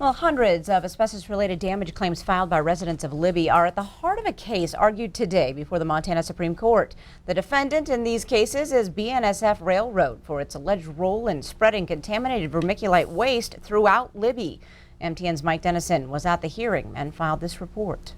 Well, hundreds of asbestos-related damage claims filed by residents of Libby are at the heart of a case argued today before the Montana Supreme Court. The defendant in these cases is BNSF Railroad for its alleged role in spreading contaminated vermiculite waste throughout Libby. MTN's Mike Dennison was at the hearing and filed this report.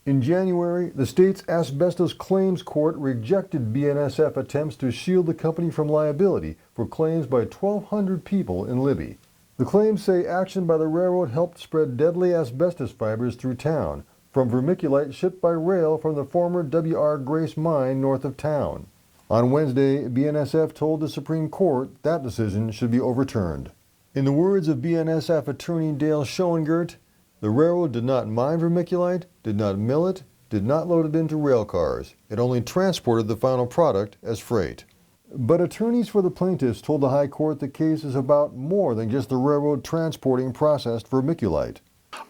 In January, the state's asbestos claims court rejected BNSF attempts to shield the company from liability for claims by 1,200 people in Libby. The claims say action by the railroad helped spread deadly asbestos fibers through town from vermiculite shipped by rail from the former W.R. Grace mine north of town. On Wednesday, BNSF told the Supreme Court that decision should be overturned. In the words of BNSF attorney Dale Schoengert, the railroad did not mine vermiculite, did not mill it, did not load it into rail cars. It only transported the final product as freight. But attorneys for the plaintiffs told the High Court the case is about more than just the railroad transporting processed vermiculite.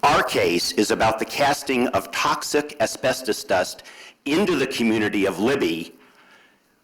Our case is about the casting of toxic asbestos dust into the community of Libby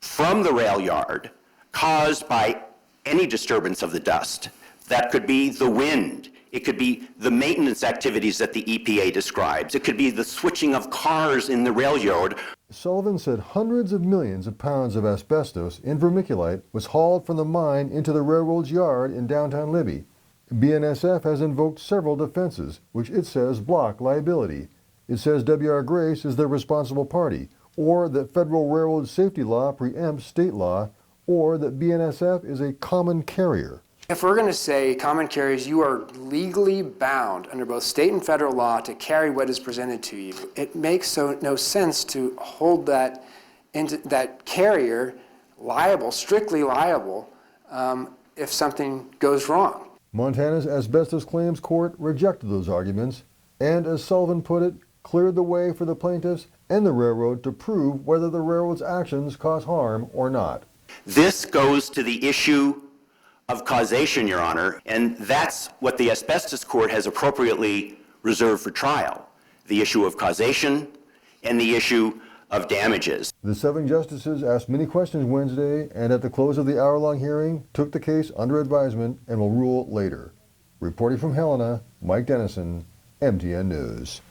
from the rail yard caused by any disturbance of the dust. That could be the wind. It could be the maintenance activities that the EPA describes. It could be the switching of cars in the rail yard. Sullivan said hundreds of millions of pounds of asbestos in vermiculite was hauled from the mine into the railroad's yard in downtown Libby. BNSF has invoked several defenses, which it says block liability. It says W.R. Grace is the responsible party, or that federal railroad safety law preempts state law, or that BNSF is a common carrier. If we're going to say common carriers, you are legally bound under both state and federal law to carry what is presented to you. It makes no sense to hold that carrier liable, strictly liable, if something goes wrong. Montana's Asbestos Claims Court rejected those arguments and, as Sullivan put it, cleared the way for the plaintiffs and the railroad to prove whether the railroad's actions cause harm or not. This goes to the issue of causation, Your Honor, and that's what the asbestos court has appropriately reserved for trial, the issue of causation and the issue of damages. The 7 justices asked many questions Wednesday and at the close of the hour-long hearing took the case under advisement and will rule later. Reporting from Helena, Mike Dennison, MTN News.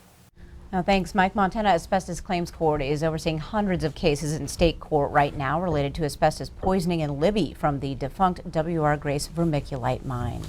Now, thanks, Mike. Montana Asbestos Claims Court is overseeing hundreds of cases in state court right now related to asbestos poisoning in Libby from the defunct W.R. Grace vermiculite mine.